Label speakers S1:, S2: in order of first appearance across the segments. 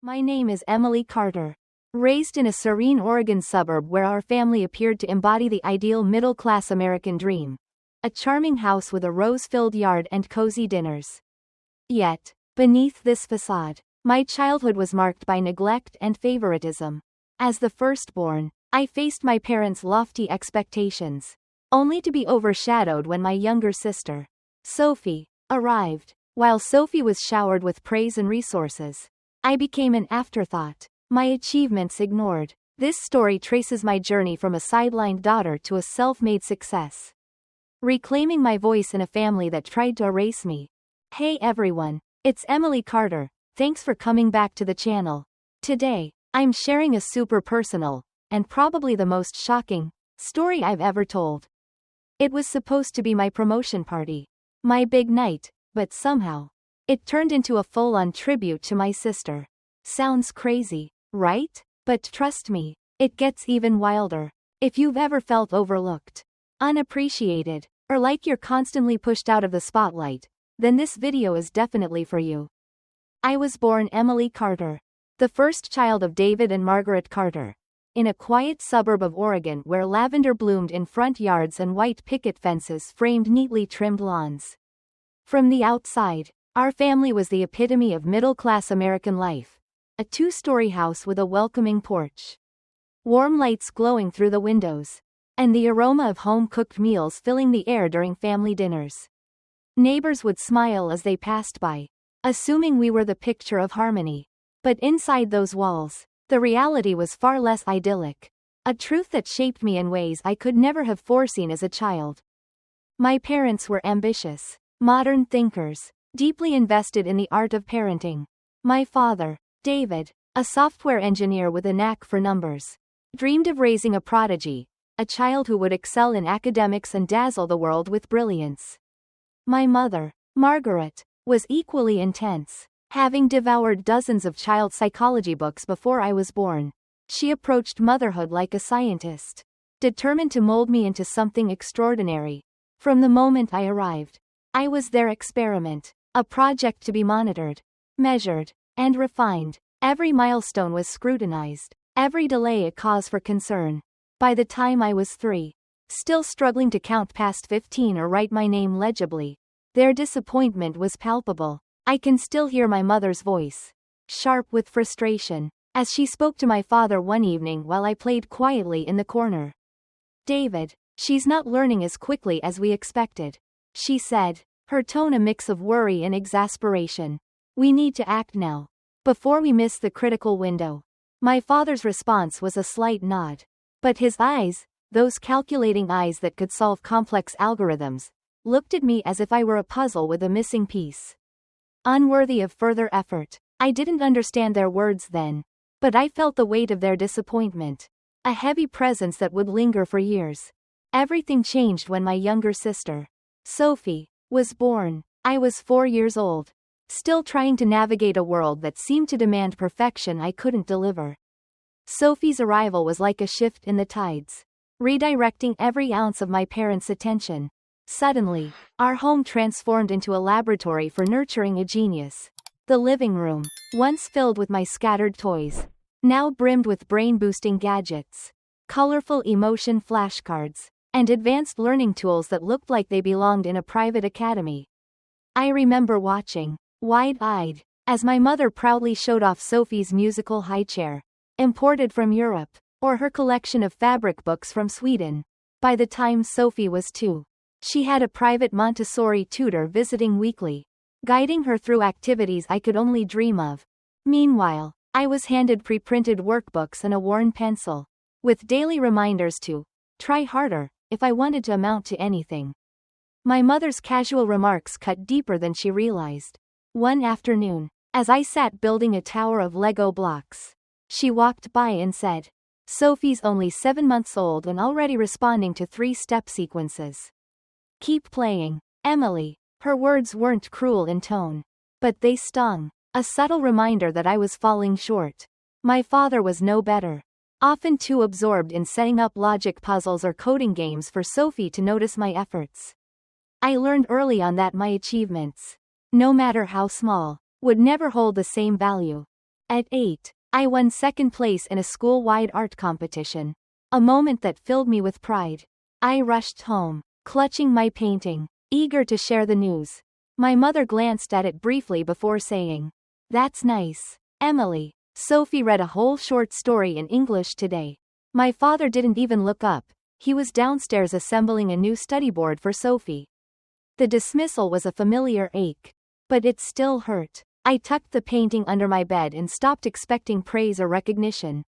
S1: My name is Emily Carter. Raised in a serene Oregon suburb where our family appeared to embody the ideal middle-class American dream. A charming house with a rose-filled yard and cozy dinners. Yet, beneath this facade, my childhood was marked by neglect and favoritism. As the firstborn, I faced my parents' lofty expectations, only to be overshadowed when my younger sister, Sophie, arrived. While Sophie was showered with praise and resources, I became an afterthought, my achievements ignored. This story traces my journey from a sidelined daughter to a self-made success. Reclaiming my voice in a family that tried to erase me. Hey everyone, it's Emily Carter, thanks for coming back to the channel. Today, I'm sharing a super personal, and probably the most shocking, story I've ever told. It was supposed to be my promotion party, my big night, but somehow, it turned into a full-on tribute to my sister. Sounds crazy, right? But trust me, it gets even wilder. If you've ever felt overlooked, unappreciated, or like you're constantly pushed out of the spotlight, then this video is definitely for you. I was born Emily Carter, the first child of David and Margaret Carter, in a quiet suburb of Oregon where lavender bloomed in front yards and white picket fences framed neatly trimmed lawns. From the outside, our family was the epitome of middle-class American life. A two-story house with a welcoming porch, warm lights glowing through the windows, and the aroma of home-cooked meals filling the air during family dinners. Neighbors would smile as they passed by, assuming we were the picture of harmony. But inside those walls, the reality was far less idyllic, a truth that shaped me in ways I could never have foreseen as a child. My parents were ambitious, modern thinkers, deeply invested in the art of parenting. My father, David, a software engineer with a knack for numbers, dreamed of raising a prodigy, a child who would excel in academics and dazzle the world with brilliance. My mother, Margaret, was equally intense, having devoured dozens of child psychology books before I was born. She approached motherhood like a scientist, determined to mold me into something extraordinary. From the moment I arrived, I was their experiment, a project to be monitored, measured, and refined. Every milestone was scrutinized, every delay a cause for concern. By the time I was 3, still struggling to count past 15 or write my name legibly, their disappointment was palpable. I can still hear my mother's voice, sharp with frustration, as she spoke to my father one evening while I played quietly in the corner. "David, she's not learning as quickly as we expected," she said, her tone a mix of worry and exasperation. "We need to act now, before we miss the critical window." My father's response was a slight nod. But his eyes, those calculating eyes that could solve complex algorithms, looked at me as if I were a puzzle with a missing piece. Unworthy of further effort. I didn't understand their words then, but I felt the weight of their disappointment, a heavy presence that would linger for years. Everything changed when my younger sister, Sophie, was born. I was 4 years old, still trying to navigate a world that seemed to demand perfection I couldn't deliver. Sophie's arrival was like a shift in the tides, redirecting every ounce of my parents' attention. Suddenly, our home transformed into a laboratory for nurturing a genius. The living room, once filled with my scattered toys, now brimmed with brain-boosting gadgets, colorful emotion flashcards, and advanced learning tools that looked like they belonged in a private academy. I remember watching, wide-eyed, as my mother proudly showed off Sophie's musical high chair, imported from Europe, or her collection of fabric books from Sweden. By the time Sophie was 2, she had a private Montessori tutor visiting weekly, guiding her through activities I could only dream of. Meanwhile, I was handed pre-printed workbooks and a worn pencil, with daily reminders to try harder if I wanted to amount to anything. My mother's casual remarks cut deeper than she realized. One afternoon, as I sat building a tower of Lego blocks, she walked by and said, "Sophie's only 7 months old and already responding to 3-step sequences. Keep playing, Emily." Her words weren't cruel in tone, but they stung, a subtle reminder that I was falling short. My father was no better, often too absorbed in setting up logic puzzles or coding games for Sophie to notice my efforts. I learned early on that my achievements, no matter how small, would never hold the same value. At 8, I won second place in a school-wide art competition. A moment that filled me with pride. I rushed home, clutching my painting, eager to share the news. My mother glanced at it briefly before saying, "That's nice, Emily. Sophie read a whole short story in English today." My father didn't even look up. He was downstairs assembling a new study board for Sophie. The dismissal was a familiar ache. But it still hurt. I tucked the painting under my bed and stopped expecting praise or recognition.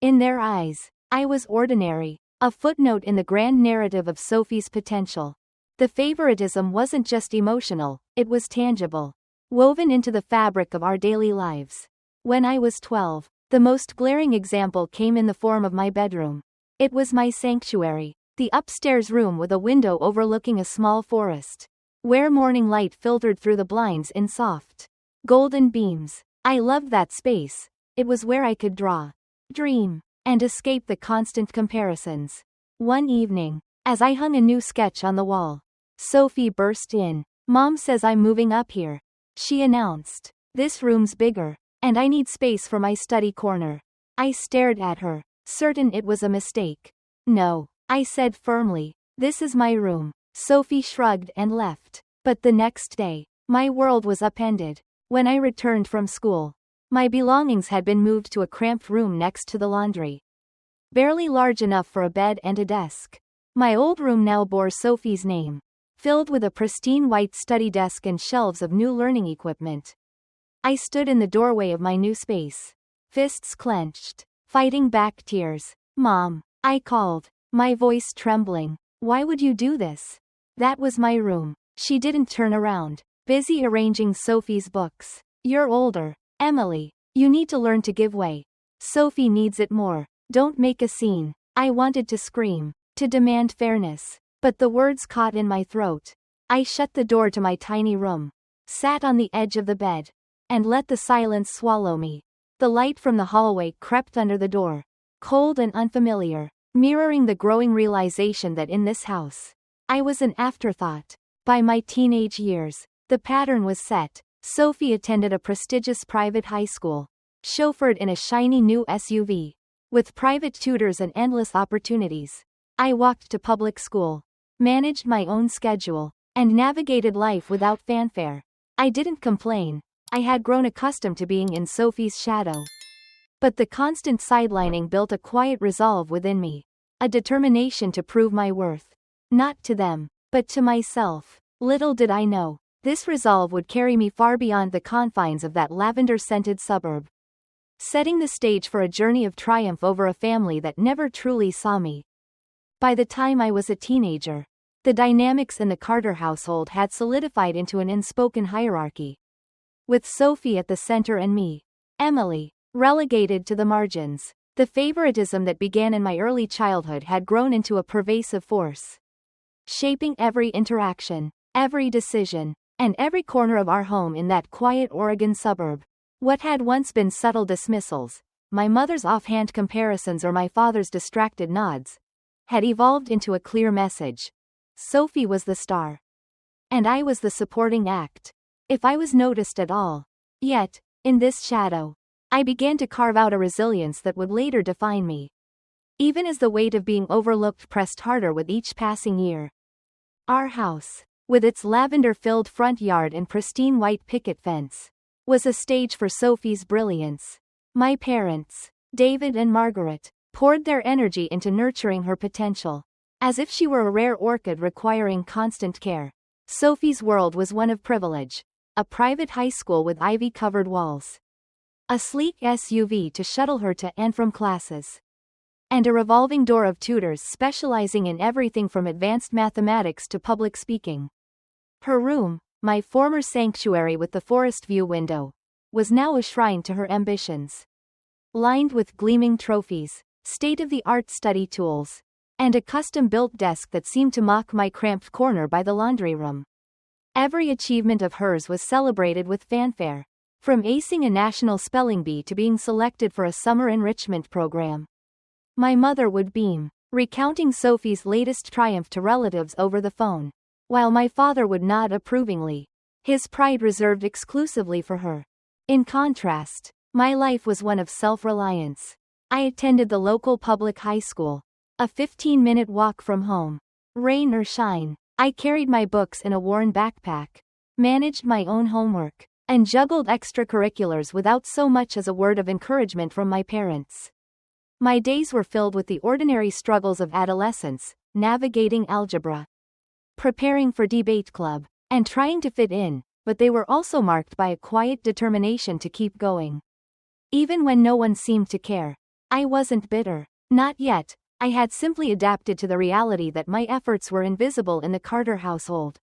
S1: In their eyes, I was ordinary, a footnote in the grand narrative of Sophie's potential. The favoritism wasn't just emotional, it was tangible, woven into the fabric of our daily lives. When I was 12, the most glaring example came in the form of my bedroom. It was my sanctuary, the upstairs room with a window overlooking a small forest, where morning light filtered through the blinds in soft, golden beams. I loved that space. It was where I could draw, dream, and escape the constant comparisons. One evening, as I hung a new sketch on the wall, Sophie burst in. "Mom says I'm moving up here," she announced. "This room's bigger, and I need space for my study corner." I stared at her, certain it was a mistake. "No," I said firmly. "This is my room." Sophie shrugged and left. But the next day, my world was upended. When I returned from school, my belongings had been moved to a cramped room next to the laundry, barely large enough for a bed and a desk. My old room now bore Sophie's name, filled with a pristine white study desk and shelves of new learning equipment. I stood in the doorway of my new space, fists clenched, fighting back tears. "Mom," I called, my voice trembling. "Why would you do this?" That was my room. She didn't turn around, busy arranging Sophie's books. "You're older, Emily. You need to learn to give way. Sophie needs it more. Don't make a scene." I wanted to scream, to demand fairness, but the words caught in my throat. I shut the door to my tiny room, sat on the edge of the bed, and let the silence swallow me. The light from the hallway crept under the door, cold and unfamiliar, mirroring the growing realization that in this house, I was an afterthought. By my teenage years, the pattern was set. Sophie attended a prestigious private high school, chauffeured in a shiny new SUV, with private tutors and endless opportunities. I walked to public school, managed my own schedule, and navigated life without fanfare. I didn't complain. I had grown accustomed to being in Sophie's shadow. But the constant sidelining built a quiet resolve within me, a determination to prove my worth. Not to them, but to myself. Little did I know, this resolve would carry me far beyond the confines of that lavender-scented suburb, setting the stage for a journey of triumph over a family that never truly saw me. By the time I was a teenager, the dynamics in the Carter household had solidified into an unspoken hierarchy, with Sophie at the center and me, Emily, relegated to the margins. The favoritism that began in my early childhood had grown into a pervasive force, shaping every interaction, every decision, and every corner of our home in that quiet Oregon suburb. What had once been subtle dismissals, my mother's offhand comparisons or my father's distracted nods, had evolved into a clear message. Sophie was the star, and I was the supporting act, if I was noticed at all. Yet, in this shadow, I began to carve out a resilience that would later define me, even as the weight of being overlooked pressed harder with each passing year. Our house, with its lavender-filled front yard and pristine white picket fence, was a stage for Sophie's brilliance. My parents, David and Margaret, poured their energy into nurturing her potential, as if she were a rare orchid requiring constant care. Sophie's world was one of privilege, a private high school with ivy-covered walls, a sleek SUV to shuttle her to and from classes, and a revolving door of tutors specializing in everything from advanced mathematics to public speaking. Her room, my former sanctuary with the forest view window, was now a shrine to her ambitions. Lined with gleaming trophies, state-of-the-art study tools, and a custom-built desk that seemed to mock my cramped corner by the laundry room. Every achievement of hers was celebrated with fanfare, from acing a national spelling bee to being selected for a summer enrichment program. My mother would beam, recounting Sophie's latest triumph to relatives over the phone, while my father would nod approvingly, his pride reserved exclusively for her. In contrast, My life was one of self-reliance. I attended the local public high school, a 15-minute walk from home. Rain or shine, I carried my books in a worn backpack, managed my own homework, and juggled extracurriculars without so much as a word of encouragement from my parents. My days were filled with the ordinary struggles of adolescence, navigating algebra, preparing for debate club, and trying to fit in, but they were also marked by a quiet determination to keep going. Even when no one seemed to care, I wasn't bitter. Not yet. I had simply adapted to the reality that my efforts were invisible in the Carter household.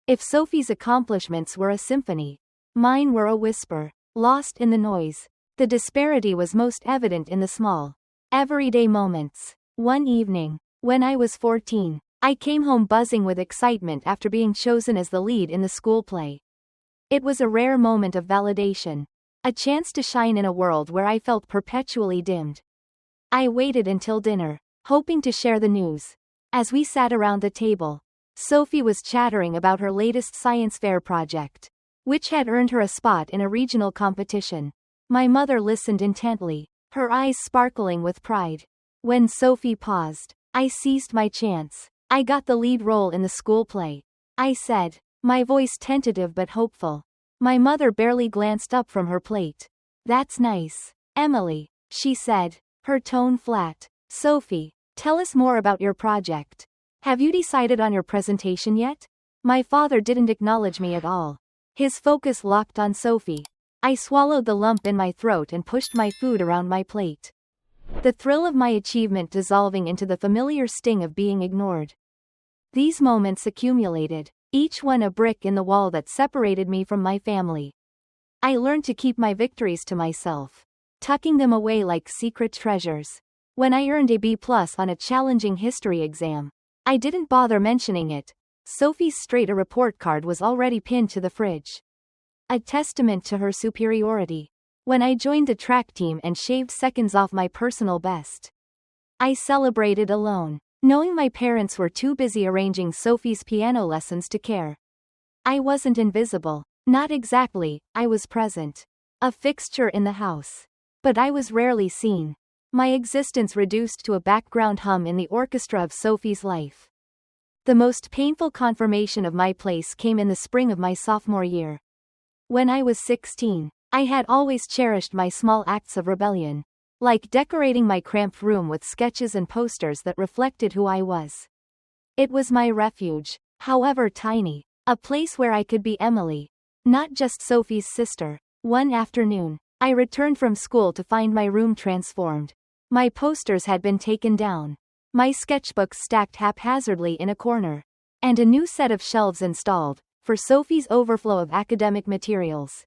S1: If Sophie's accomplishments were a symphony, mine were a whisper, lost in the noise. The disparity was most evident in the small, everyday moments. One evening, when I was 14, I came home buzzing with excitement after being chosen as the lead in the school play. It was a rare moment of validation, a chance to shine in a world where I felt perpetually dimmed. I waited until dinner, hoping to share the news. As we sat around the table, Sophie was chattering about her latest science fair project, which had earned her a spot in a regional competition. My mother listened intently, her eyes sparkling with pride. When Sophie paused, I seized my chance. I got the lead role in the school play, I said, my voice tentative but hopeful. My mother barely glanced up from her plate. That's nice, Emily, she said, her tone flat. Sophie, tell us more about your project. Have you decided on your presentation yet? My father didn't acknowledge me at all. His focus locked on Sophie. I swallowed the lump in my throat and pushed my food around my plate, the thrill of my achievement dissolving into the familiar sting of being ignored. These moments accumulated, each one a brick in the wall that separated me from my family. I learned to keep my victories to myself, tucking them away like secret treasures. When I earned a B+ on a challenging history exam, I didn't bother mentioning it. Sophie's straight A report card was already pinned to the fridge, a testament to her superiority. When I joined the track team and shaved seconds off my personal best, I celebrated alone, knowing my parents were too busy arranging Sophie's piano lessons to care. I wasn't invisible. Not exactly, I was present. A fixture in the house. But I was rarely seen. My existence reduced to a background hum in the orchestra of Sophie's life. The most painful confirmation of my place came in the spring of my sophomore year. When I was 16, I had always cherished my small acts of rebellion, like decorating my cramped room with sketches and posters that reflected who I was. It was my refuge, however tiny, a place where I could be Emily, not just Sophie's sister. One afternoon, I returned from school to find my room transformed. My posters had been taken down, my sketchbooks stacked haphazardly in a corner, and a new set of shelves installed, for Sophie's overflow of academic materials.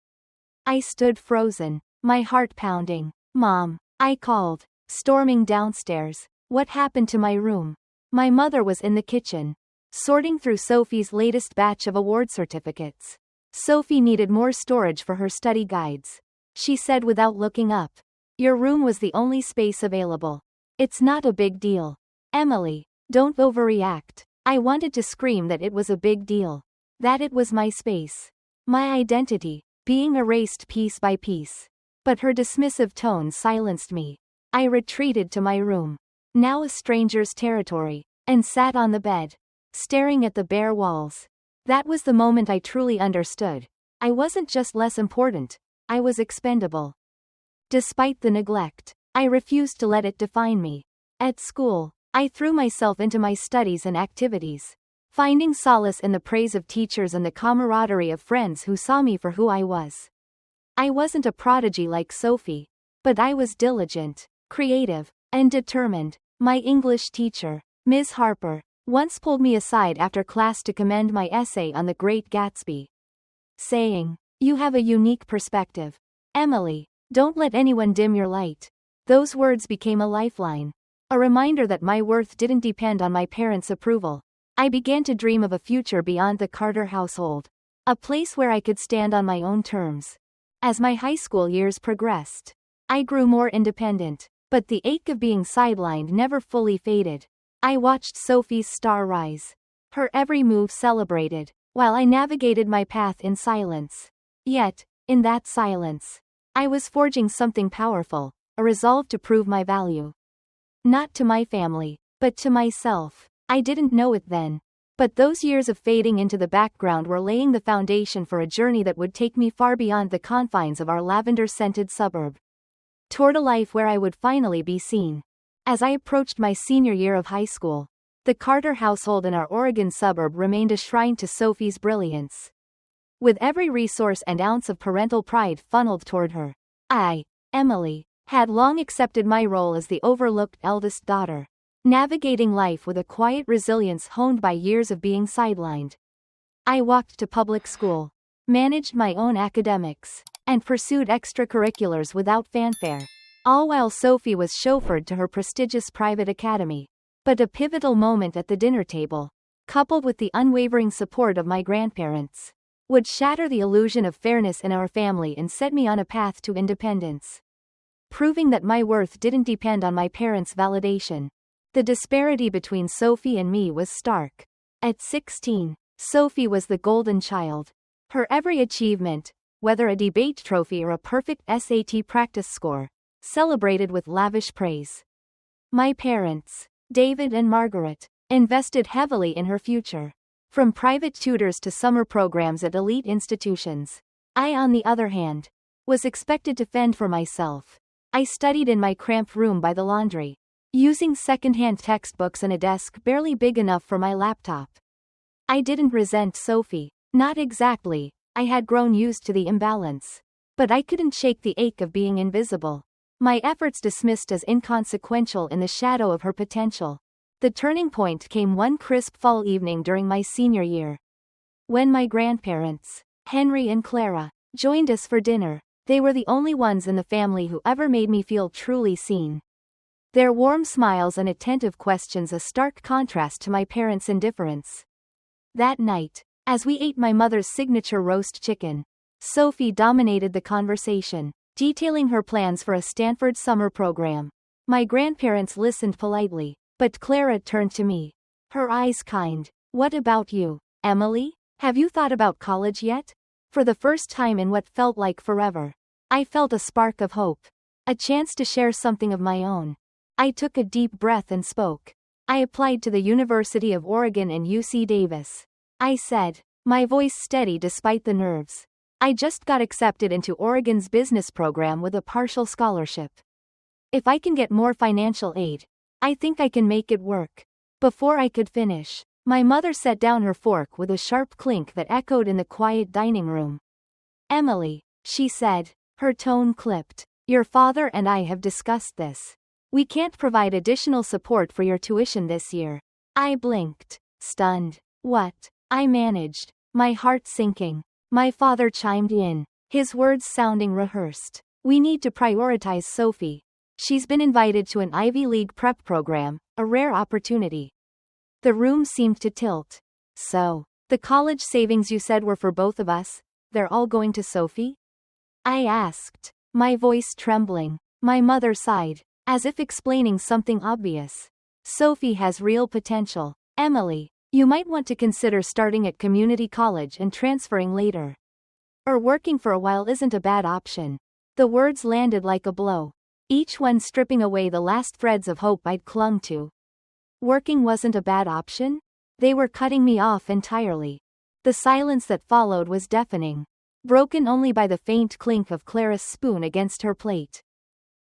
S1: I stood frozen, my heart pounding. Mom, I called, storming downstairs. What happened to my room? My mother was in the kitchen, sorting through Sophie's latest batch of award certificates. Sophie needed more storage for her study guides, she said without looking up. Your room was the only space available. It's not a big deal. Emily, don't overreact. I wanted to scream that it was a big deal, that it was my space, my identity, being erased piece by piece. But her dismissive tone silenced me. I retreated to my room, now a stranger's territory, and sat on the bed, staring at the bare walls. That was the moment I truly understood. I wasn't just less important, I was expendable. Despite the neglect, I refused to let it define me. At school, I threw myself into my studies and activities, finding solace in the praise of teachers and the camaraderie of friends who saw me for who I was. I wasn't a prodigy like Sophie, but I was diligent, creative, and determined. My English teacher, Ms. Harper, once pulled me aside after class to commend my essay on The Great Gatsby, saying, "You have a unique perspective, Emily. Don't let anyone dim your light." Those words became a lifeline, a reminder that my worth didn't depend on my parents' approval. I began to dream of a future beyond the Carter household, a place where I could stand on my own terms. As my high school years progressed, I grew more independent, but the ache of being sidelined never fully faded. I watched Sophie's star rise, her every move celebrated, while I navigated my path in silence. Yet, in that silence, I was forging something powerful, a resolve to prove my value. Not to my family, but to myself. I didn't know it then. But those years of fading into the background were laying the foundation for a journey that would take me far beyond the confines of our lavender-scented suburb. Toward a life where I would finally be seen. As I approached my senior year of high school, the Carter household in our Oregon suburb remained a shrine to Sophie's brilliance. With every resource and ounce of parental pride funneled toward her, I, Emily, had long accepted my role as the overlooked eldest daughter, navigating life with a quiet resilience honed by years of being sidelined. I walked to public school, managed my own academics, and pursued extracurriculars without fanfare, all while Sophie was chauffeured to her prestigious private academy. But a pivotal moment at the dinner table, coupled with the unwavering support of my grandparents, would shatter the illusion of fairness in our family and set me on a path to independence. Proving that my worth didn't depend on my parents' validation. The disparity between Sophie and me was stark. At 16, Sophie was the golden child. Her every achievement, whether a debate trophy or a perfect SAT practice score, celebrated with lavish praise. My parents, David and Margaret, invested heavily in her future. From private tutors to summer programs at elite institutions. I, on the other hand, was expected to fend for myself. I studied in my cramped room by the laundry, using second-hand textbooks and a desk barely big enough for my laptop. I didn't resent Sophie. Not exactly. I had grown used to the imbalance. But I couldn't shake the ache of being invisible. My efforts dismissed as inconsequential in the shadow of her potential. The turning point came one crisp fall evening during my senior year. When my grandparents, Henry and Clara, joined us for dinner. They were the only ones in the family who ever made me feel truly seen. Their warm smiles and attentive questions a stark contrast to my parents' indifference. That night, as we ate my mother's signature roast chicken, Sophie dominated the conversation, detailing her plans for a Stanford summer program. My grandparents listened politely, but Clara turned to me, her eyes kind. What about you, Emily? Have you thought about college yet? For the first time in what felt like forever, I felt a spark of hope. A chance to share something of my own. I took a deep breath and spoke. I applied to the University of Oregon and UC Davis. I said, my voice steady despite the nerves. I just got accepted into Oregon's business program with a partial scholarship. If I can get more financial aid, I think I can make it work. Before I could finish, my mother set down her fork with a sharp clink that echoed in the quiet dining room. Emily, she said, her tone clipped. Your father and I have discussed this. We can't provide additional support for your tuition this year. I blinked, stunned. What? I managed, my heart sinking. My father chimed in, his words sounding rehearsed. We need to prioritize Sophie. She's been invited to an Ivy League prep program, a rare opportunity. The room seemed to tilt. So, the college savings you said were for both of us, they're all going to Sophie? I asked, my voice trembling. My mother sighed, as if explaining something obvious. Sophie has real potential. Emily, you might want to consider starting at community college and transferring later. Or working for a while isn't a bad option. The words landed like a blow, each one stripping away the last threads of hope I'd clung to. Working wasn't a bad option? They were cutting me off entirely. The silence that followed was deafening, broken only by the faint clink of Clara's spoon against her plate.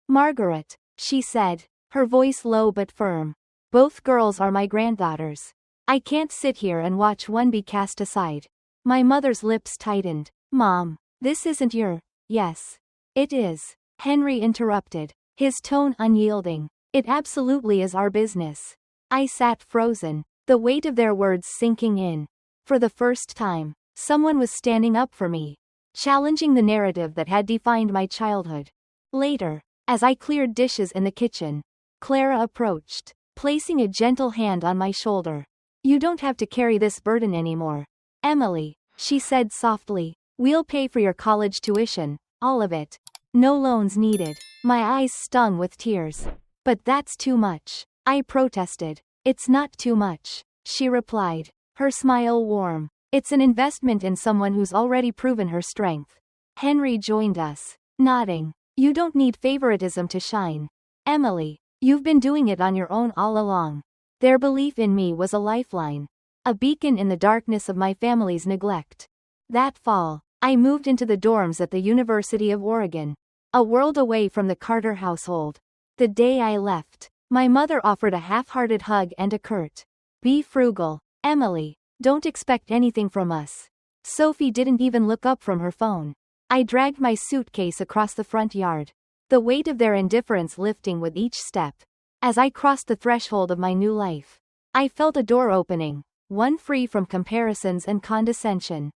S1: Margaret, she said, her voice low but firm. Both girls are my granddaughters. I can't sit here and watch one be cast aside. My mother's lips tightened. Mom, this isn't your... Yes. It is. Henry interrupted, his tone unyielding. It absolutely is our business. I sat frozen, the weight of their words sinking in. For the first time, someone was standing up for me, challenging the narrative that had defined my childhood. Later, as I cleared dishes in the kitchen, Clara approached, placing a gentle hand on my shoulder. You don't have to carry this burden anymore. Emily, she said softly, we'll pay for your college tuition, all of it. No loans needed. My eyes stung with tears. But that's too much. I protested. It's not too much, she replied, her smile warm. It's an investment in someone who's already proven her strength. Henry joined us, nodding. You don't need favoritism to shine. Emily, you've been doing it on your own all along. Their belief in me was a lifeline. A beacon in the darkness of my family's neglect. That fall, I moved into the dorms at the University of Oregon. A world away from the Carter household. The day I left, my mother offered a half-hearted hug and a curt, "Be frugal, Emily. Don't expect anything from us." Sophie didn't even look up from her phone. I dragged my suitcase across the front yard. The weight of their indifference lifting with each step. As I crossed the threshold of my new life, I felt a door opening, one free from comparisons and condescension.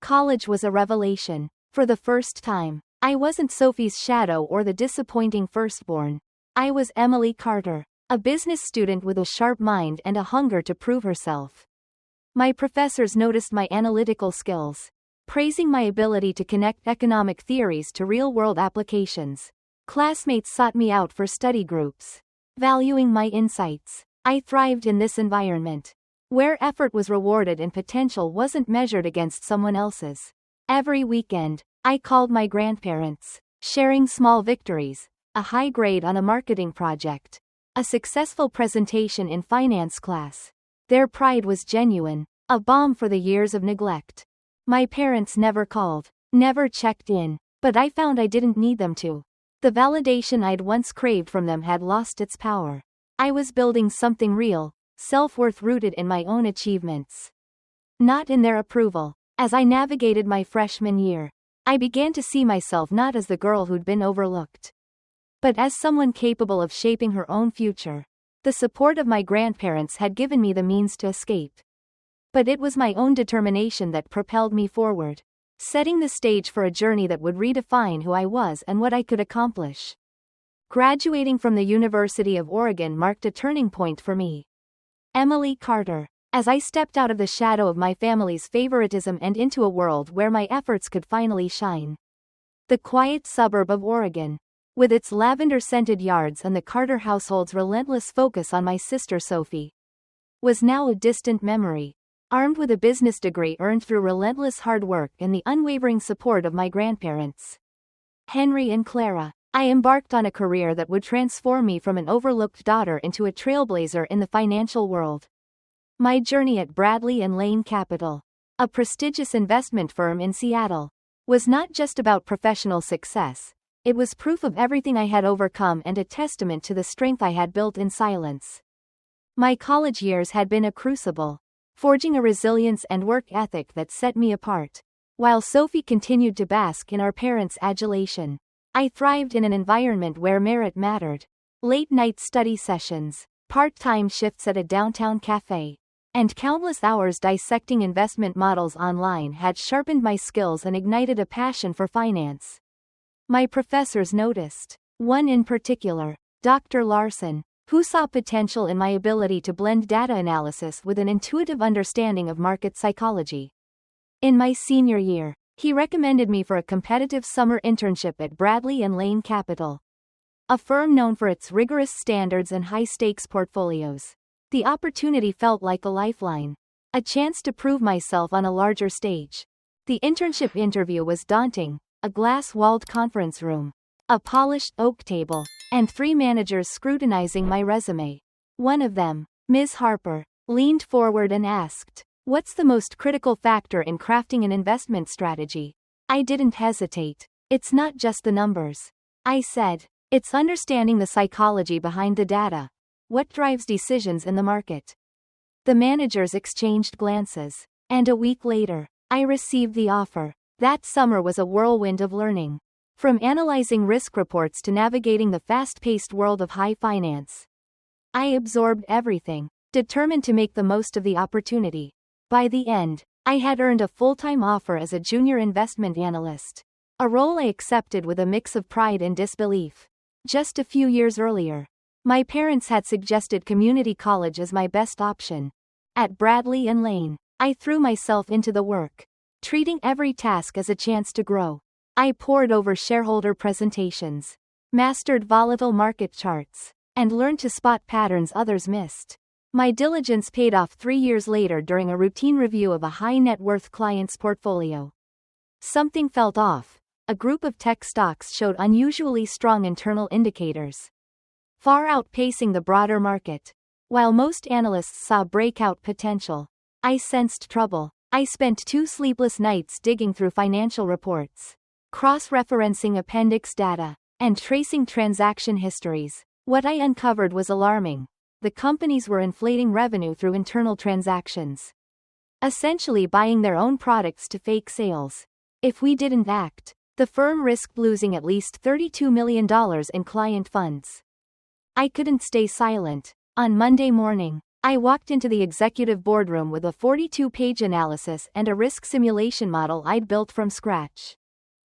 S1: College was a revelation. For the first time, I wasn't Sophie's shadow or the disappointing firstborn. I was Emily Carter, a business student with a sharp mind and a hunger to prove herself. My professors noticed my analytical skills, praising my ability to connect economic theories to real-world applications. Classmates sought me out for study groups, valuing my insights. I thrived in this environment, where effort was rewarded and potential wasn't measured against someone else's. Every weekend, I called my grandparents, sharing small victories, a high grade on a marketing project, a successful presentation in finance class. Their pride was genuine, a balm for the years of neglect. My parents never called, never checked in, but I found I didn't need them to. The validation I'd once craved from them had lost its power. I was building something real, self-worth rooted in my own achievements, not in their approval. As I navigated my freshman year, I began to see myself not as the girl who'd been overlooked, but as someone capable of shaping her own future. The support of my grandparents had given me the means to escape, but it was my own determination that propelled me forward, setting the stage for a journey that would redefine who I was and what I could accomplish. Graduating from the University of Oregon marked a turning point for me. Emily Carter. As I stepped out of the shadow of my family's favoritism and into a world where my efforts could finally shine. The quiet suburb of Oregon, with its lavender-scented yards and the Carter household's relentless focus on my sister Sophie, was now a distant memory. Armed with a business degree earned through relentless hard work and the unwavering support of my grandparents, Henry and Clara, I embarked on a career that would transform me from an overlooked daughter into a trailblazer in the financial world. My journey at Bradley and Lane Capital, a prestigious investment firm in Seattle, was not just about professional success. It was proof of everything I had overcome and a testament to the strength I had built in silence. My college years had been a crucible, forging a resilience and work ethic that set me apart. While Sophie continued to bask in our parents' adulation, I thrived in an environment where merit mattered. Late-night study sessions, part-time shifts at a downtown cafe, and countless hours dissecting investment models online had sharpened my skills and ignited a passion for finance. My professors noticed, one in particular, Dr. Larson, who saw potential in my ability to blend data analysis with an intuitive understanding of market psychology. In my senior year, he recommended me for a competitive summer internship at Bradley and Lane Capital, a firm known for its rigorous standards and high-stakes portfolios. The opportunity felt like a lifeline, a chance to prove myself on a larger stage. The internship interview was daunting, a glass-walled conference room, a polished oak table, and 3 managers scrutinizing my resume. One of them, Ms. Harper, leaned forward and asked, "What's the most critical factor in crafting an investment strategy?" I didn't hesitate. "It's not just the numbers," I said. "It's understanding the psychology behind the data. What drives decisions in the market?" The managers exchanged glances, and a week later, I received the offer. That summer was a whirlwind of learning. From analyzing risk reports to navigating the fast-paced world of high finance, I absorbed everything, determined to make the most of the opportunity. By the end, I had earned a full-time offer as a junior investment analyst, a role I accepted with a mix of pride and disbelief. Just a few years earlier, my parents had suggested community college as my best option. At Bradley and Lane, I threw myself into the work, treating every task as a chance to grow. I pored over shareholder presentations, mastered volatile market charts, and learned to spot patterns others missed. My diligence paid off 3 years later during a routine review of a high-net-worth client's portfolio. Something felt off. a group of tech stocks showed unusually strong internal indicators, far outpacing the broader market. While most analysts saw breakout potential, I sensed trouble. I spent 2 sleepless nights digging through financial reports, cross-referencing appendix data, and tracing transaction histories. What I uncovered was alarming. The companies were inflating revenue through internal transactions, essentially buying their own products to fake sales. If we didn't act, the firm risked losing at least $32 million in client funds. I couldn't stay silent. On Monday morning, I walked into the executive boardroom with a 42-page analysis and a risk simulation model I'd built from scratch.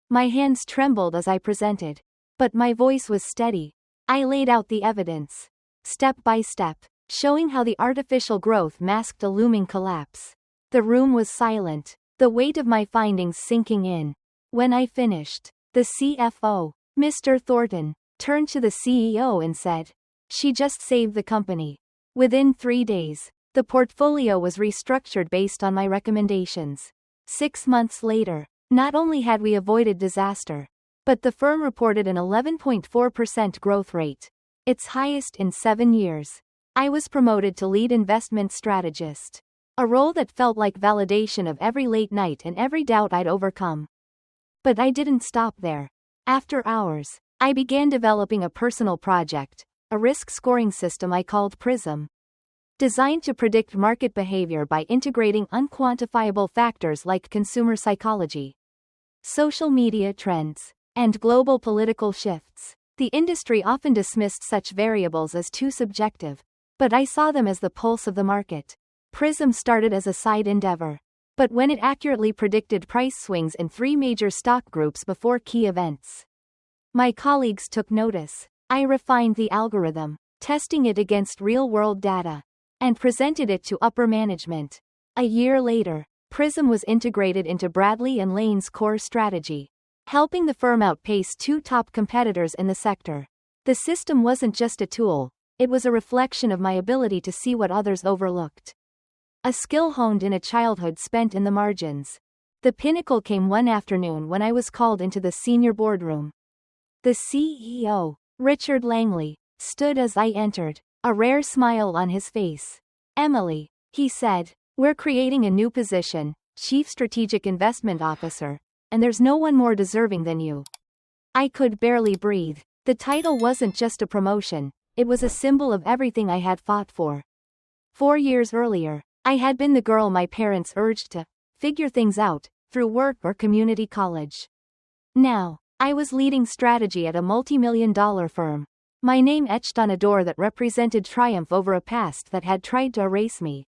S1: My hands trembled as I presented, but my voice was steady. I laid out the evidence, step by step, showing how the artificial growth masked a looming collapse. The room was silent, the weight of my findings sinking in. When I finished, the CFO, Mr. Thornton, turned to the CEO and said, "She just saved the company." Within 3 days, the portfolio was restructured based on my recommendations. 6 months later, not only had we avoided disaster, but the firm reported an 11.4% growth rate, its highest in 7 years. I was promoted to lead investment strategist, a role that felt like validation of every late night and every doubt I'd overcome. But I didn't stop there. After hours, I began developing a personal project, a risk scoring system I called Prism, designed to predict market behavior by integrating unquantifiable factors like consumer psychology, social media trends, and global political shifts. The industry often dismissed such variables as too subjective, but I saw them as the pulse of the market. Prism started as a side endeavor, but when it accurately predicted price swings in 3 major stock groups before key events, my colleagues took notice. I refined the algorithm, testing it against real-world data, and presented it to upper management. A year later, Prism was integrated into Bradley and Lane's core strategy, helping the firm outpace 2 top competitors in the sector. The system wasn't just a tool, it was a reflection of my ability to see what others overlooked. A skill honed in a childhood spent in the margins. The pinnacle came one afternoon when I was called into the senior boardroom. The CEO, Richard Langley, stood as I entered, a rare smile on his face. "Emily," he said, "we're creating a new position, Chief Strategic Investment Officer, and there's no one more deserving than you." I could barely breathe. The title wasn't just a promotion, it was a symbol of everything I had fought for. 4 years earlier, I had been the girl my parents urged to figure things out through work or community college. Now, I was leading strategy at a multi-million-dollar firm, my name etched on a door that represented triumph over a past that had tried to erase me.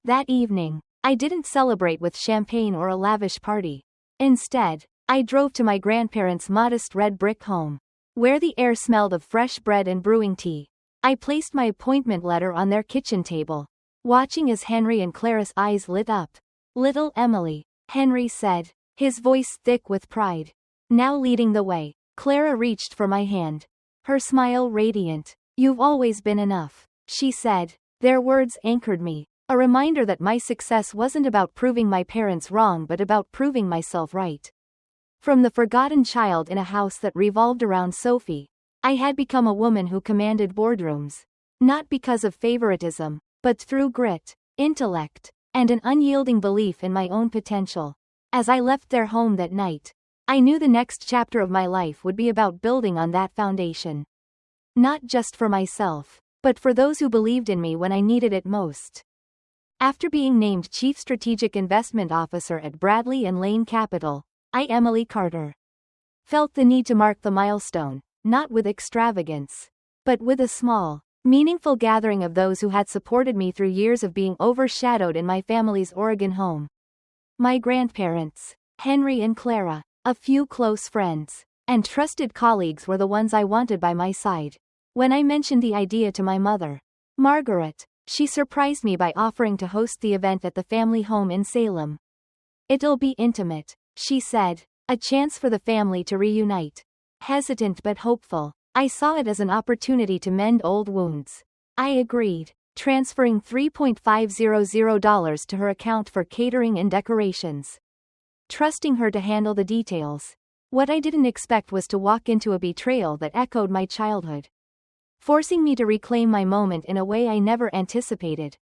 S1: That evening, I didn't celebrate with champagne or a lavish party. Instead, I drove to my grandparents' modest red brick home, where the air smelled of fresh bread and brewing tea. I placed my appointment letter on their kitchen table, watching as Henry and Clara's eyes lit up. "Little Emily," Henry said, his voice thick with pride. Now leading the way, Clara reached for my hand, her smile radiant. "You've always been enough," she said. Their words anchored me, a reminder that my success wasn't about proving my parents wrong but about proving myself right. From the forgotten child in a house that revolved around Sophie, I had become a woman who commanded boardrooms, not because of favoritism, but through grit, intellect, and an unyielding belief in my own potential. As I left their home that night, I knew the next chapter of my life would be about building on that foundation. Not just for myself, but for those who believed in me when I needed it most. After being named Chief Strategic Investment Officer at Bradley and Lane Capital, I, Emily Carter, felt the need to mark the milestone, not with extravagance, but with a small, meaningful gathering of those who had supported me through years of being overshadowed in my family's Oregon home. My grandparents, Henry and Clara, a few close friends, and trusted colleagues were the ones I wanted by my side. When I mentioned the idea to my mother, Margaret, she surprised me by offering to host the event at the family home in Salem. "It'll be intimate," she said, "a chance for the family to reunite." Hesitant but hopeful, I saw it as an opportunity to mend old wounds. I agreed, transferring $3,500 to her account for catering and decorations, trusting her to handle the details. What I didn't expect was to walk into a betrayal that echoed my childhood, forcing me to reclaim my moment in a way I never anticipated.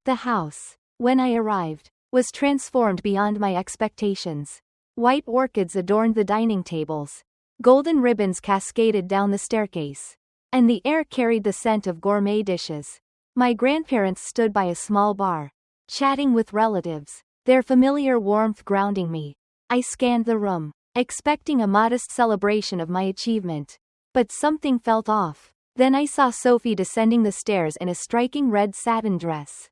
S1: The house, when I arrived, was transformed beyond my expectations. White orchids adorned the dining tables. Golden ribbons cascaded down the staircase. And the air carried the scent of gourmet dishes. My grandparents stood by a small bar, chatting with relatives, their familiar warmth grounding me. I scanned the room, expecting a modest celebration of my achievement. But something felt off. Then I saw Sophie descending the stairs in a striking red satin dress.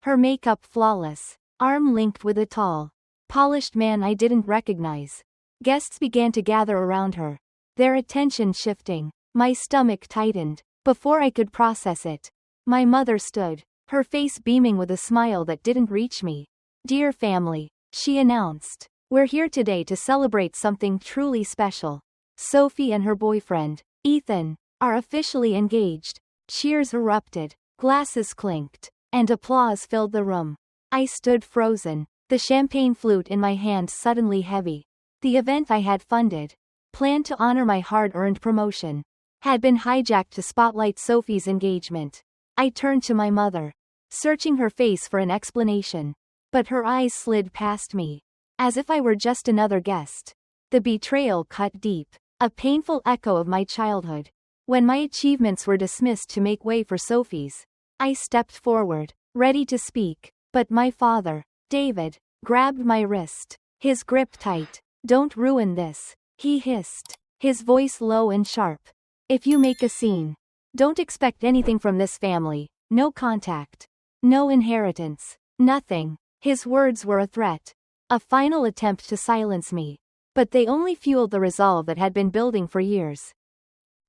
S1: Her makeup flawless, arm linked with a tall, polished man I didn't recognize. Guests began to gather around her, their attention shifting. My stomach tightened. Before I could process it, my mother stood, her face beaming with a smile that didn't reach me. "Dear family," she announced, "we're here today to celebrate something truly special. Sophie and her boyfriend, Ethan, are officially engaged." Cheers erupted, glasses clinked, and applause filled the room. I stood frozen, the champagne flute in my hand suddenly heavy. The event I had funded, planned to honor my hard-earned promotion, had been hijacked to spotlight Sophie's engagement. I turned to my mother, searching her face for an explanation. But her eyes slid past me, as if I were just another guest. The betrayal cut deep, a painful echo of my childhood. When my achievements were dismissed to make way for Sophie's, I stepped forward, ready to speak, but my father, David, grabbed my wrist, his grip tight. "Don't ruin this," he hissed, his voice low and sharp. "If you make a scene, don't expect anything from this family. No contact, no inheritance, nothing." His words were a threat, a final attempt to silence me. But they only fueled the resolve that had been building for years.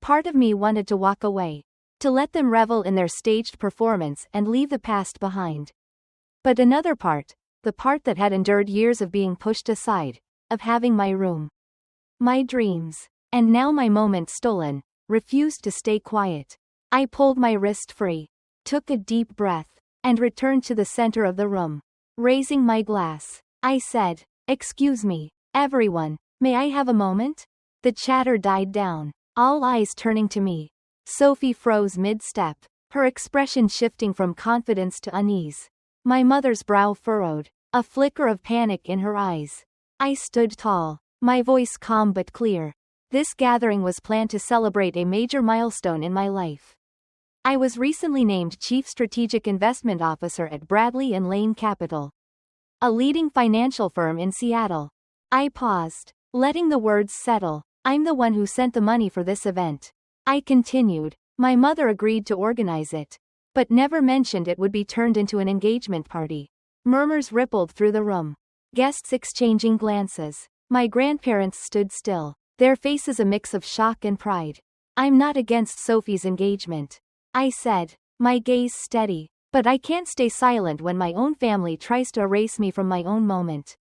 S1: Part of me wanted to walk away, to let them revel in their staged performance and leave the past behind. But another part, the part that had endured years of being pushed aside, of having my room, my dreams, and now my moment stolen, refused to stay quiet. I pulled my wrist free, took a deep breath, and returned to the center of the room. Raising my glass, I said, "Excuse me, everyone, may I have a moment?" The chatter died down, all eyes turning to me. Sophie froze mid-step, her expression shifting from confidence to unease. My mother's brow furrowed, a flicker of panic in her eyes. I stood tall, my voice calm but clear. This gathering was planned to celebrate a major milestone in my life. I was recently named Chief Strategic Investment Officer at Bradley and Lane Capital, a leading financial firm in Seattle. I paused, letting the words settle. "I'm the one who sent the money for this event," I continued. "My mother agreed to organize it, but never mentioned it would be turned into an engagement party." Murmurs rippled through the room, guests exchanging glances. My grandparents stood still, their faces a mix of shock and pride. "I'm not against Sophie's engagement," I said, my gaze steady, "but I can't stay silent when my own family tries to erase me from my own moment.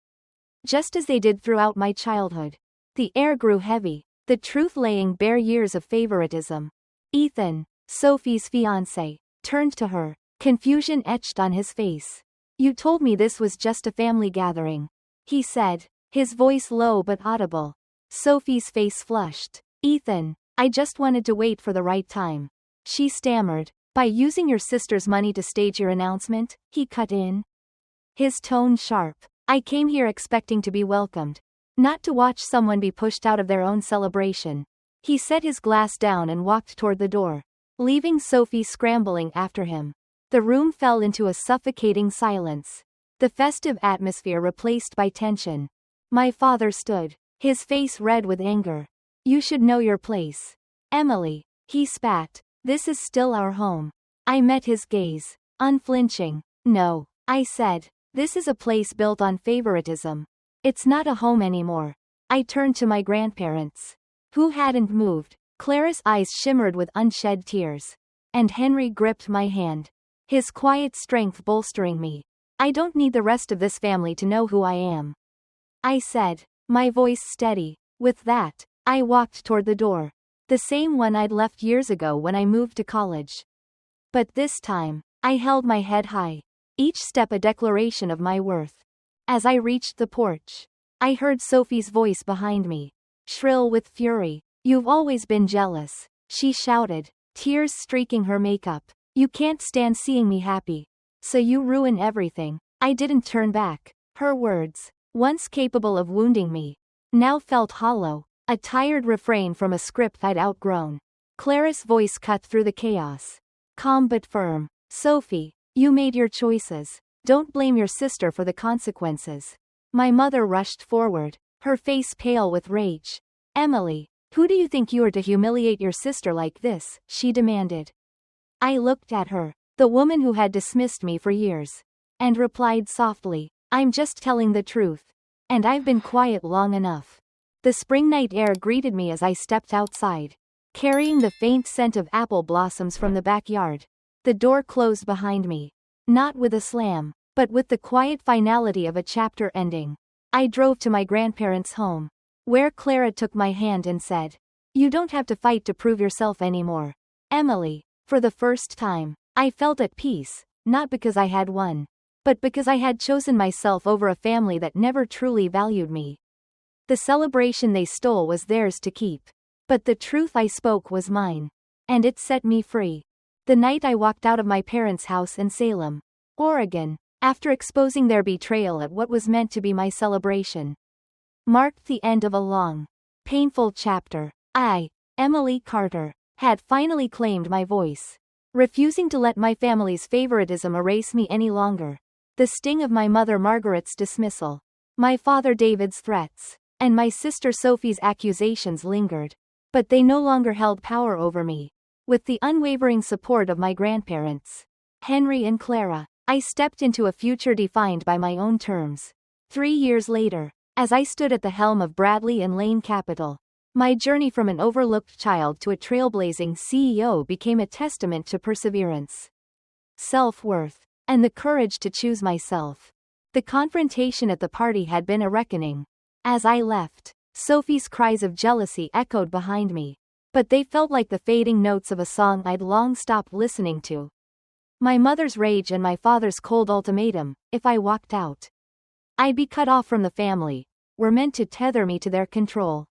S1: Just as they did throughout my childhood." The air grew heavy, the truth laying bare years of favoritism. Ethan, Sophie's fiancé, turned to her, confusion etched on his face. "You told me this was just a family gathering," he said, his voice low but audible. Sophie's face flushed. "Ethan, I just wanted to wait for the right time," she stammered. "By using your sister's money to stage your announcement," he cut in, his tone sharp. "I came here expecting to be welcomed, not to watch someone be pushed out of their own celebration." He set his glass down and walked toward the door, leaving Sophie scrambling after him. The room fell into a suffocating silence, the festive atmosphere replaced by tension. My father stood, his face red with anger. "You should know your place, Emily," he spat. "This is still our home." I met his gaze, unflinching. "No," I said. "This is a place built on favoritism. It's not a home anymore." I turned to my grandparents, who hadn't moved. Clara's eyes shimmered with unshed tears. And Henry gripped my hand, his quiet strength bolstering me. "I don't need the rest of this family to know who I am," I said, my voice steady. With that, I walked toward the door, the same one I'd left years ago when I moved to college. But this time, I held my head high, each step a declaration of my worth. As I reached the porch, I heard Sophie's voice behind me. shrill with fury. "You've always been jealous," she shouted, tears streaking her makeup. "You can't stand seeing me happy. So you ruin everything." I didn't turn back. Her words, once capable of wounding me, now felt hollow, a tired refrain from a script I'd outgrown. Clara's voice cut through the chaos. Calm but firm. "Sophie, you made your choices. Don't blame your sister for the consequences." My mother rushed forward, her face pale with rage. "Emily, who do you think you are to humiliate your sister like this?" she demanded. I looked at her, the woman who had dismissed me for years, and replied softly, "I'm just telling the truth. And I've been quiet long enough." The spring night air greeted me as I stepped outside, carrying the faint scent of apple blossoms from the backyard. The door closed behind me, not with a slam, but with the quiet finality of a chapter ending. I drove to my grandparents' home, where Clara took my hand and said, "You don't have to fight to prove yourself anymore, Emily." For the first time, I felt at peace, not because I had won, but because I had chosen myself over a family that never truly valued me. The celebration they stole was theirs to keep, but the truth I spoke was mine, and it set me free. The night I walked out of my parents' house in Salem, Oregon, after exposing their betrayal at what was meant to be my celebration, marked the end of a long, painful chapter. I, Emily Carter, had finally claimed my voice, refusing to let my family's favoritism erase me any longer. The sting of my mother Margaret's dismissal, my father David's threats, and my sister Sophie's accusations lingered, but they no longer held power over me. With the unwavering support of my grandparents, Henry and Clara, I stepped into a future defined by my own terms. 3 years later, as I stood at the helm of Bradley and Lane Capital, my journey from an overlooked child to a trailblazing CEO became a testament to perseverance, self-worth, and the courage to choose myself. The confrontation at the party had been a reckoning. As I left, Sophie's cries of jealousy echoed behind me, but they felt like the fading notes of a song I'd long stopped listening to. My mother's rage and my father's cold ultimatum, if I walked out, I'd be cut off from the family, were meant to tether me to their control.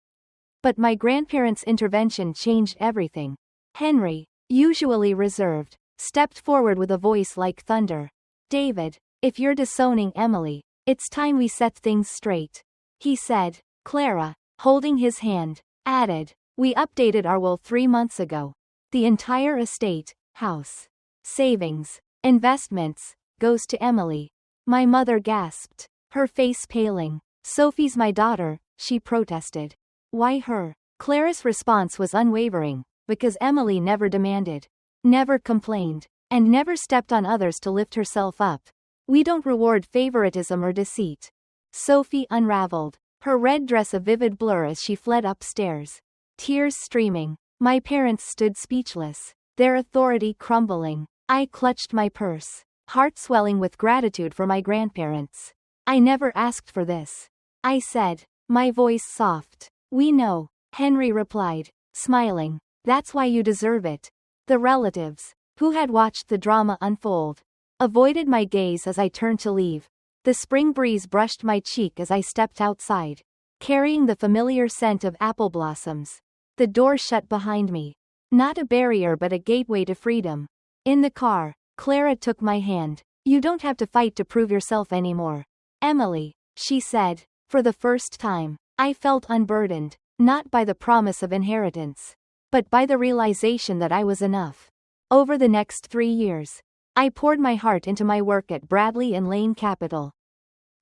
S1: But my grandparents' intervention changed everything. Henry, usually reserved, stepped forward with a voice like thunder. "David, if you're disowning Emily, it's time we set things straight," he said. Clara, holding his hand, added, "We updated our will 3 months ago. The entire estate, house, savings, investments, goes to Emily." My mother gasped, her face paling. "Sophie's my daughter," she protested. "Why her?" Clara's response was unwavering, "Because Emily never demanded, never complained, and never stepped on others to lift herself up. We don't reward favoritism or deceit." Sophie unraveled, her red dress a vivid blur as she fled upstairs, tears streaming. My parents stood speechless, their authority crumbling. I clutched my purse, heart swelling with gratitude for my grandparents. "I never asked for this," I said, my voice soft. "We know," Henry replied, smiling. "That's why you deserve it." The relatives, who had watched the drama unfold, avoided my gaze as I turned to leave. The spring breeze brushed my cheek as I stepped outside, carrying the familiar scent of apple blossoms. The door shut behind me. Not a barrier but a gateway to freedom. In the car, Clara took my hand. "You don't have to fight to prove yourself anymore, Emily," she said. For the first time, I felt unburdened, not by the promise of inheritance, but by the realization that I was enough. Over the next 3 years, I poured my heart into my work at Bradley and Lane Capital.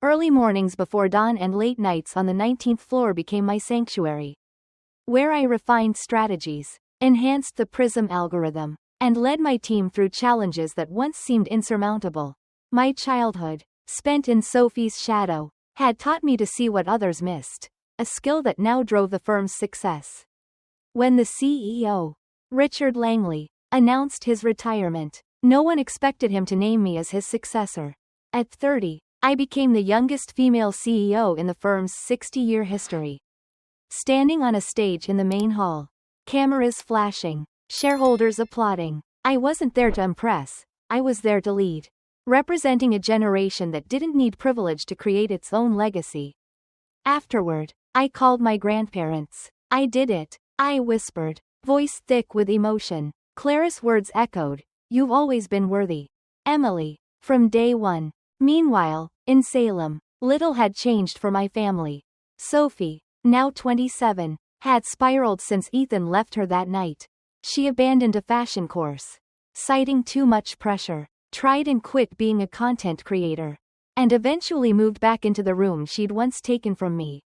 S1: Early mornings before dawn and late nights on the 19th floor became my sanctuary, where I refined strategies, enhanced the PRISM algorithm, and led my team through challenges that once seemed insurmountable. My childhood, spent in Sophie's shadow, had taught me to see what others missed, a skill that now drove the firm's success. When the CEO, Richard Langley, announced his retirement, no one expected him to name me as his successor. At 30, I became the youngest female CEO in the firm's 60-year history. Standing on a stage in the main hall, cameras flashing, shareholders applauding, I wasn't there to impress, I was there to lead, representing a generation that didn't need privilege to create its own legacy. Afterward, I called my grandparents. I did it. I whispered, voice thick with emotion. Clara's words echoed, "You've always been worthy, Emily, from day one." Meanwhile, in Salem, little had changed for my family. Sophie, now 27, had spiraled since Ethan left her that night. She abandoned a fashion course, citing too much pressure, tried and quit being a content creator, and eventually moved back into the room she'd once taken from me.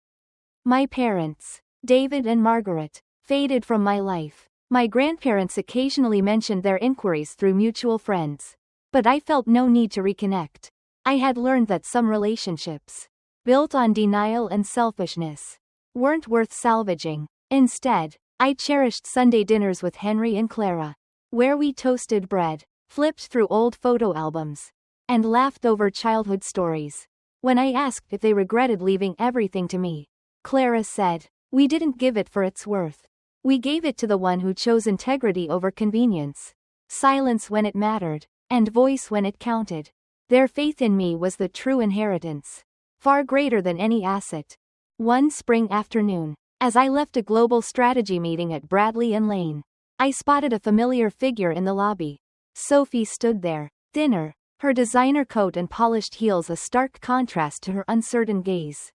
S1: My parents, David and Margaret, faded from my life. My grandparents occasionally mentioned their inquiries through mutual friends, but I felt no need to reconnect. I had learned that some relationships, built on denial and selfishness, weren't worth salvaging. Instead, I cherished Sunday dinners with Henry and Clara, where we toasted bread, flipped through old photo albums, and laughed over childhood stories. When I asked if they regretted leaving everything to me, Clara said, "We didn't give it for its worth. We gave it to the one who chose integrity over convenience, silence when it mattered, and voice when it counted." Their faith in me was the true inheritance, far greater than any asset. One spring afternoon, as I left a global strategy meeting at Bradley and Lane, I spotted a familiar figure in the lobby. Sophie stood there, thinner, her designer coat and polished heels a stark contrast to her uncertain gaze.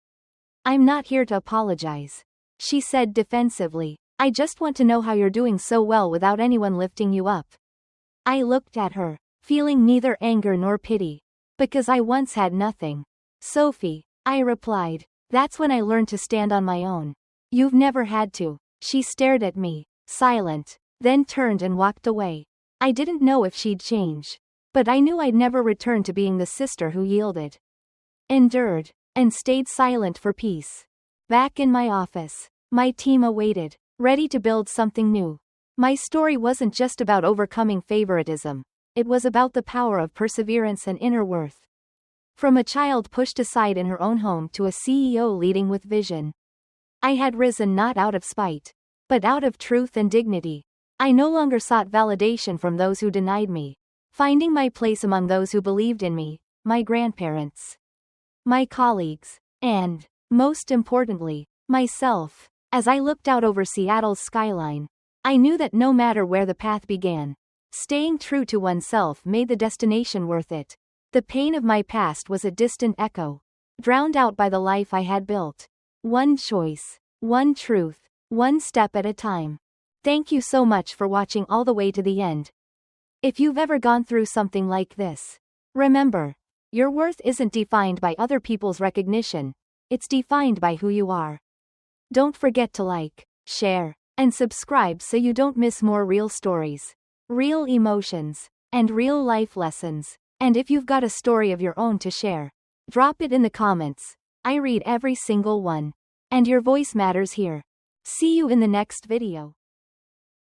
S1: "I'm not here to apologize," she said defensively. "I just want to know how you're doing so well without anyone lifting you up." I looked at her, feeling neither anger nor pity, because I once had nothing. "Sophie," I replied, "that's when I learned to stand on my own." "You've never had to." She stared at me, silent, then turned and walked away. I didn't know if she'd change, but I knew I'd never return to being the sister who yielded, endured, and stayed silent for peace. Back in my office, my team awaited, ready to build something new. My story wasn't just about overcoming favoritism, it was about the power of perseverance and inner worth. From a child pushed aside in her own home to a CEO leading with vision, I had risen not out of spite, but out of truth and dignity. I no longer sought validation from those who denied me, finding my place among those who believed in me, my grandparents, my colleagues, and, most importantly, myself. As I looked out over Seattle's skyline, I knew that no matter where the path began, staying true to oneself made the destination worth it. The pain of my past was a distant echo, drowned out by the life I had built. One choice, one truth, one step at a time. Thank you so much for watching all the way to the end. If you've ever gone through something like this, remember, your worth isn't defined by other people's recognition, it's defined by who you are. Don't forget to like, share, and subscribe so you don't miss more real stories, real emotions, and real life lessons. And if you've got a story of your own to share, drop it in the comments. I read every single one. And your voice matters here. See you in the next video.